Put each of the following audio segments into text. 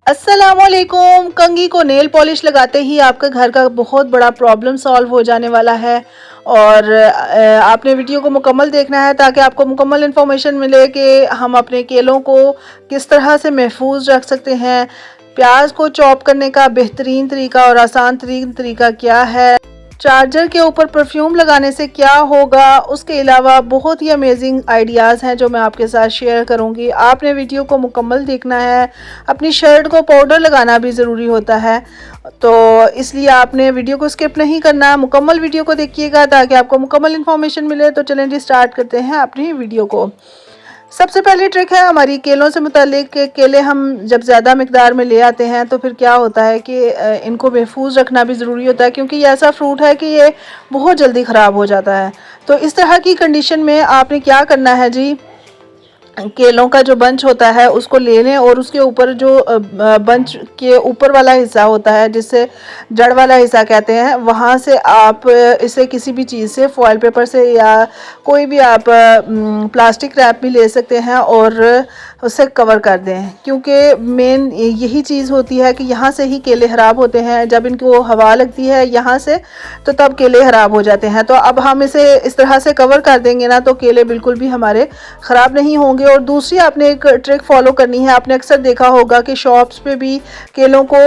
अस्सलामुअलैकुम। कंघी को नेल पॉलिश लगाते ही आपका घर का बहुत बड़ा प्रॉब्लम सॉल्व हो जाने वाला है। और आपने वीडियो को मुकम्मल देखना है ताकि आपको मुकम्मल इन्फॉर्मेशन मिले कि हम अपने केलों को किस तरह से महफूज रख सकते हैं। प्याज को चॉप करने का बेहतरीन तरीका और आसान तरीन तरीका क्या है, चार्जर के ऊपर परफ्यूम लगाने से क्या होगा, उसके अलावा बहुत ही अमेजिंग आइडियाज़ हैं जो मैं आपके साथ शेयर करूंगी। आपने वीडियो को मुकम्मल देखना है। अपनी शर्ट को पाउडर लगाना भी ज़रूरी होता है, तो इसलिए आपने वीडियो को स्किप नहीं करना, मुकम्मल वीडियो को देखिएगा ताकि आपको मुकम्मल इन्फॉर्मेशन मिले। तो चलें जी, स्टार्ट करते हैं अपनी वीडियो को। सबसे पहली ट्रिक है हमारी केलों से मुतालिक कि केले हम जब ज़्यादा मिकदार में ले आते हैं तो फिर क्या होता है कि इनको महफूज रखना भी ज़रूरी होता है, क्योंकि ये ऐसा फ्रूट है कि ये बहुत जल्दी ख़राब हो जाता है। तो इस तरह की कंडीशन में आपने क्या करना है जी, केलों का जो बंच होता है उसको ले लें और उसके ऊपर जो बंच के ऊपर वाला हिस्सा होता है, जिससे जड़ वाला हिस्सा कहते हैं, वहाँ से आप इसे किसी भी चीज़ से, फॉइल पेपर से या कोई भी आप प्लास्टिक रैप भी ले सकते हैं और उसे कवर कर दें। क्योंकि मेन यही चीज़ होती है कि यहाँ से ही केले ख़राब होते हैं। जब इनको हवा लगती है यहाँ से तो तब केले ख़राब हो जाते हैं। तो अब हम इसे इस तरह से कवर कर देंगे ना तो केले बिल्कुल भी हमारे ख़राब नहीं होंगे। और दूसरी आपने एक ट्रिक फॉलो करनी है। आपने अक्सर देखा होगा कि शॉप्स पे भी केलों को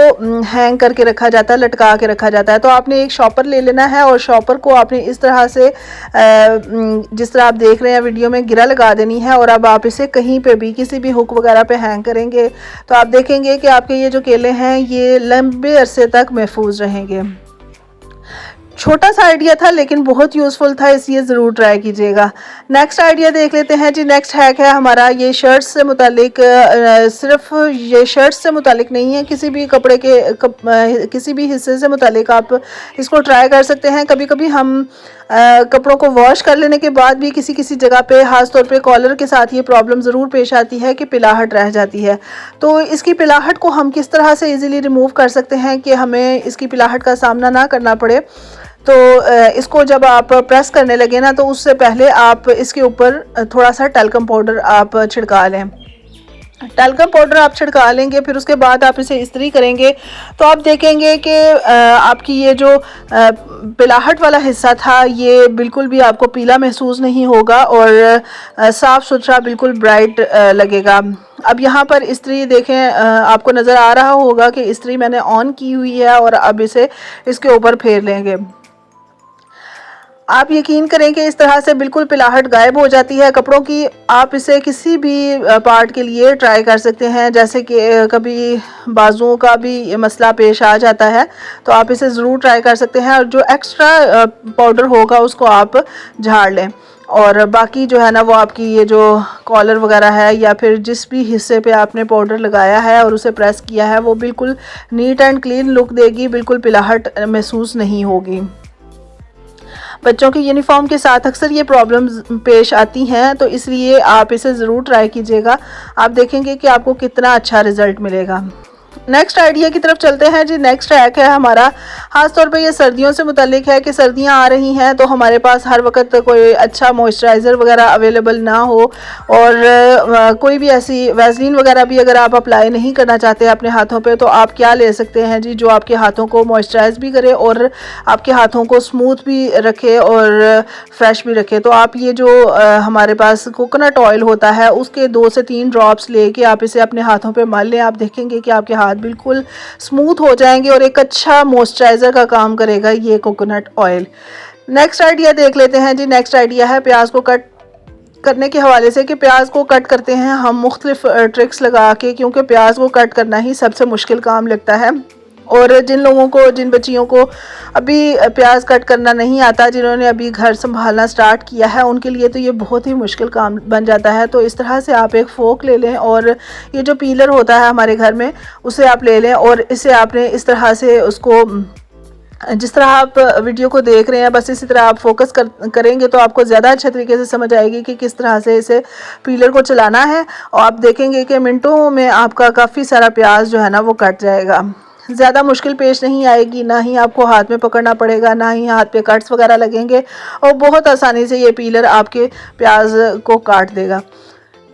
हैंग करके रखा जाता है, लटका के रखा जाता है। तो आपने एक शॉपर ले लेना है और शॉपर को आपने इस तरह से जिस तरह आप देख रहे हैं वीडियो में गिरा लगा देनी है। और अब आप इसे कहीं पे भी किसी भी हुक वगैरह पे हैंग करेंगे तो आप देखेंगे कि आपके ये जो केले हैं ये लंबे अरसे तक महफूज रहेंगे। छोटा सा आइडिया था लेकिन बहुत यूज़फुल था, इसलिए ज़रूर ट्राई कीजिएगा। नेक्स्ट आइडिया देख लेते हैं जी। नेक्स्ट हैक है हमारा ये शर्ट्स से मुतालिक। सिर्फ ये शर्ट्स से मुतालिक नहीं है, किसी भी कपड़े के किसी भी हिस्से से मुतालिक आप इसको ट्राई कर सकते हैं। कभी कभी हम कपड़ों को वॉश कर लेने के बाद भी किसी किसी जगह पे, ख़ास तौर पे कॉलर के साथ ये प्रॉब्लम ज़रूर पेश आती है कि पिलाहट रह जाती है। तो इसकी पिलाहट को हम किस तरह से इजीली रिमूव कर सकते हैं कि हमें इसकी पिलाहट का सामना ना करना पड़े। तो इसको जब आप प्रेस करने लगे ना तो उससे पहले आप इसके ऊपर थोड़ा सा टैल्कम पाउडर आप छिड़का लें। टैल्कम पाउडर आप छिड़का लेंगे, फिर उसके बाद आप इसे इस्त्री करेंगे तो आप देखेंगे कि आपकी ये जो पिलाहट वाला हिस्सा था ये बिल्कुल भी आपको पीला महसूस नहीं होगा और साफ़ सुथरा बिल्कुल ब्राइट लगेगा। अब यहाँ पर इस्त्री देखें, आपको नज़र आ रहा होगा कि इस्त्री मैंने ऑन की हुई है और अब इसे इसके ऊपर फेर लेंगे। आप यकीन करें कि इस तरह से बिल्कुल पिलाहट गायब हो जाती है कपड़ों की। आप इसे किसी भी पार्ट के लिए ट्राई कर सकते हैं, जैसे कि कभी बाजुओं का भी मसला पेश आ जाता है तो आप इसे ज़रूर ट्राई कर सकते हैं। और जो एक्स्ट्रा पाउडर होगा उसको आप झाड़ लें और बाकी जो है ना वो आपकी ये जो कॉलर वगैरह है या फिर जिस भी हिस्से पे आपने पाउडर लगाया है और उसे प्रेस किया है वो बिल्कुल नीट एंड क्लीन लुक देगी, बिल्कुल पिलाहट महसूस नहीं होगी। बच्चों की यूनिफॉर्म के साथ अक्सर ये प्रॉब्लम्स पेश आती हैं, तो इसलिए आप इसे ज़रूर ट्राई कीजिएगा। आप देखेंगे कि आपको कितना अच्छा रिज़ल्ट मिलेगा। नेक्स्ट आइडिया की तरफ चलते हैं जी। नेक्स्ट हैक है हमारा, ख़ास तौर पे ये सर्दियों से मुतालिक है कि सर्दियां आ रही हैं तो हमारे पास हर वक्त कोई अच्छा मॉइस्चराइज़र वगैरह अवेलेबल ना हो और कोई भी ऐसी वैसलीन वगैरह भी अगर आप अप्लाई नहीं करना चाहते अपने हाथों पे तो आप क्या ले सकते हैं जी, जो आपके हाथों को मॉइस्चराइज़ भी करे और आपके हाथों को स्मूथ भी रखे और फ्रेश भी रखे। तो आप ये जो हमारे पास कोकोनट ऑयल होता है उसके 2 से 3 ड्रॉप्स लेके आप इसे अपने हाथों पे मल लें। आप देखेंगे कि आपके हाथ बिल्कुल स्मूथ हो जाएंगे और एक अच्छा मॉइस्चराइज़र का काम करेगा ये कोकोनट ऑयल। नेक्स्ट आइडिया देख लेते हैं जी। नेक्स्ट आइडिया है प्याज को कट करने के हवाले से कि प्याज को कट करते हैं हम मुख्तलिफ ट्रिक्स लगा के, क्योंकि प्याज को कट करना ही सबसे मुश्किल काम लगता है। और जिन लोगों को, जिन बच्चियों को अभी प्याज कट करना नहीं आता, जिन्होंने अभी घर संभालना स्टार्ट किया है, उनके लिए तो ये बहुत ही मुश्किल काम बन जाता है। तो इस तरह से आप एक फोक ले लें और ये जो पीलर होता है हमारे घर में उसे आप ले लें और इसे आपने इस तरह से उसको, जिस तरह आप वीडियो को देख रहे हैं बस इसी तरह आप फोकस करेंगे तो आपको ज़्यादा अच्छे तरीके से समझ आएगी कि किस तरह से इसे पीलर को चलाना है। और आप देखेंगे कि मिनटों में आपका काफ़ी सारा प्याज जो है ना वो कट जाएगा। ज़्यादा मुश्किल पेश नहीं आएगी, ना ही आपको हाथ में पकड़ना पड़ेगा, ना ही हाथ पे कट्स वगैरह लगेंगे और बहुत आसानी से ये पीलर आपके प्याज को काट देगा।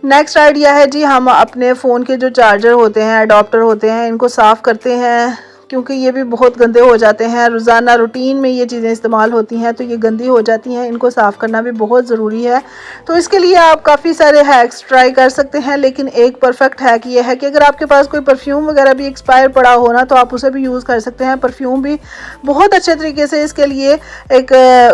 नेक्स्ट आइडिया है जी, हम अपने फ़ोन के जो चार्जर होते हैं, अडॉप्टर होते हैं, इनको साफ़ करते हैं क्योंकि ये भी बहुत गंदे हो जाते हैं। रोज़ाना रूटीन में ये चीज़ें इस्तेमाल होती हैं तो ये गंदी हो जाती हैं, इनको साफ़ करना भी बहुत ज़रूरी है। तो इसके लिए आप काफ़ी सारे हैक्स ट्राई कर सकते हैं, लेकिन एक परफेक्ट हैक ये है कि अगर आपके पास कोई परफ्यूम वगैरह भी एक्सपायर पड़ा हो ना, तो आप उसे भी यूज़ कर सकते हैं। परफ्यूम भी बहुत अच्छे तरीके से इसके लिए एक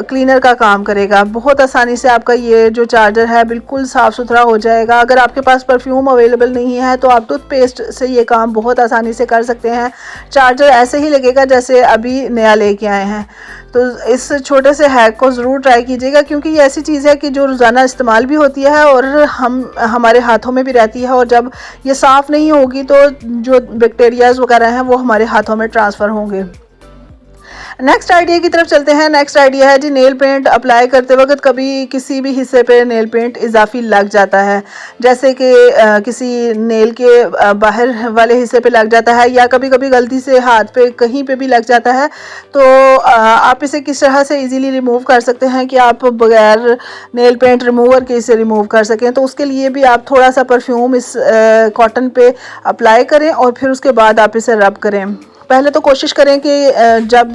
क्लीनर का काम करेगा। बहुत आसानी से आपका ये जो चार्जर है बिल्कुल साफ़ सुथरा हो जाएगा। अगर आपके पास परफ्यूम अवेलेबल नहीं है तो आप टूथपेस्ट से ये काम बहुत आसानी से कर सकते हैं। चार्जर ऐसे ही लगेगा जैसे अभी नया लेके आए हैं। तो इस छोटे से हैक को ज़रूर ट्राई कीजिएगा क्योंकि ये ऐसी चीज़ है कि जो रोज़ाना इस्तेमाल भी होती है और हमारे हाथों में भी रहती है, और जब ये साफ़ नहीं होगी तो जो बैक्टीरियाज वगैरह हैं वो हमारे हाथों में ट्रांसफ़र होंगे। नेक्स्ट आइडिया की तरफ चलते हैं। नेक्स्ट आइडिया है जी, नेल पेंट अप्लाई करते वक्त कभी किसी भी हिस्से पे नेल पेंट इजाफी लग जाता है, जैसे कि किसी नेल के बाहर वाले हिस्से पे लग जाता है, या कभी कभी गलती से हाथ पे कहीं पे भी लग जाता है। तो आप इसे किस तरह से इजीली रिमूव कर सकते हैं कि आप बगैर नेल पेंट रिमूवर के इसे रिमूव कर सकें। तो उसके लिए भी आप थोड़ा सा परफ्यूम इस कॉटन पे अप्लाई करें और फिर उसके बाद आप इसे रब करें। पहले तो कोशिश करें कि जब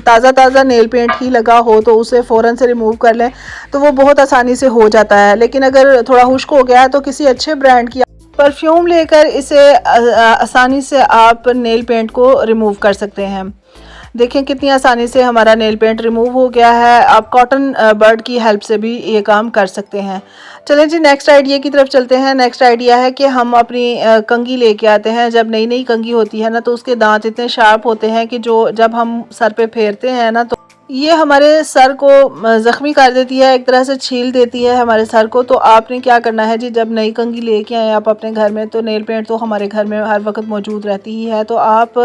ताज़ा नेल पेंट ही लगा हो तो उसे फ़ौरन से रिमूव कर लें, तो वो बहुत आसानी से हो जाता है। लेकिन अगर थोड़ा खुश्क हो गया है तो किसी अच्छे ब्रांड की परफ्यूम लेकर इसे आसानी से आप नेल पेंट को रिमूव कर सकते हैं। देखें कितनी आसानी से हमारा नेल पेंट रिमूव हो गया है। आप कॉटन बर्ड की हेल्प से भी ये काम कर सकते हैं। चलें जी, नेक्स्ट आइडिया की तरफ चलते हैं। नेक्स्ट आइडिया है कि हम अपनी कंघी लेके आते हैं। जब नई नई कंघी होती है ना, तो उसके दांत इतने शार्प होते हैं कि जो जब हम सर पे फेरते हैं ना, तो ये हमारे सर को ज़ख्मी कर देती है, एक तरह से छील देती है हमारे सर को। तो आपने क्या करना है जी, जब नई कंघी लेके आए आप अपने घर में, तो नेल पेंट तो हमारे घर में हर वक्त मौजूद रहती ही है, तो आप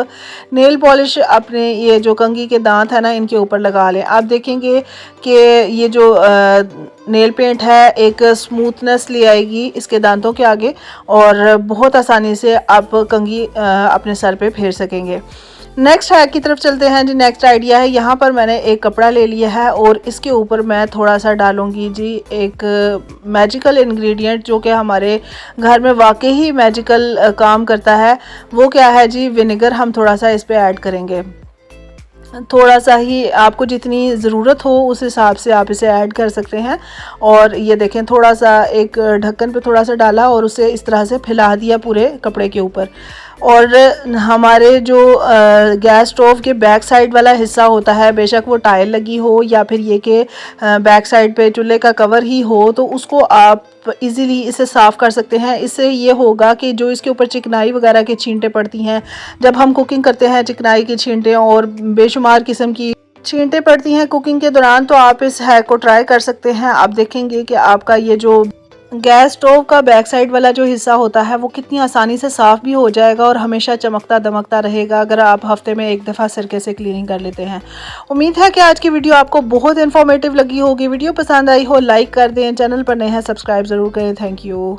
नेल पॉलिश अपने ये जो कंघी के दांत है ना, इनके ऊपर लगा लें। आप देखेंगे कि ये जो नेल पेंट है एक स्मूथनेस ले आएगी इसके दांतों के आगे, और बहुत आसानी से आप कंघी अपने सर पे फेर सकेंगे। नेक्स्ट हैक की तरफ चलते हैं जी। नेक्स्ट आइडिया है, यहाँ पर मैंने एक कपड़ा ले लिया है और इसके ऊपर मैं थोड़ा सा डालूंगी जी एक मैजिकल इंग्रेडिएंट जो कि हमारे घर में वाकई ही मैजिकल काम करता है। वो क्या है जी, विनेगर हम थोड़ा सा इस पर ऐड करेंगे। थोड़ा सा ही, आपको जितनी ज़रूरत हो उस हिसाब से आप इसे ऐड कर सकते हैं। और ये देखें, थोड़ा सा एक ढक्कन पे थोड़ा सा डाला और उसे इस तरह से फैला दिया पूरे कपड़े के ऊपर। और हमारे जो गैस स्टोव के बैक साइड वाला हिस्सा होता है, बेशक वो टाइल लगी हो या फिर ये कि बैक साइड पे चूल्हे का कवर ही हो, तो उसको आप इजीली इसे साफ़ कर सकते हैं। इससे ये होगा कि जो इसके ऊपर चिकनाई वगैरह की छींटें पड़ती हैं, जब हम कुकिंग करते हैं, चिकनाई की छींटें और बेशुमार किस्म की छींटें पड़ती हैं कुकिंग के दौरान, तो आप इस हैक को ट्राई कर सकते हैं। आप देखेंगे कि आपका ये जो गैस स्टोव का बैक साइड वाला जो हिस्सा होता है वो कितनी आसानी से साफ़ भी हो जाएगा और हमेशा चमकता दमकता रहेगा, अगर आप हफ्ते में एक दफ़ा सिरके से क्लीनिंग कर लेते हैं। उम्मीद है कि आज की वीडियो आपको बहुत इन्फॉर्मेटिव लगी होगी। वीडियो पसंद आई हो लाइक कर दें, चैनल पर नए हैं सब्सक्राइब ज़रूर करें। Thank you.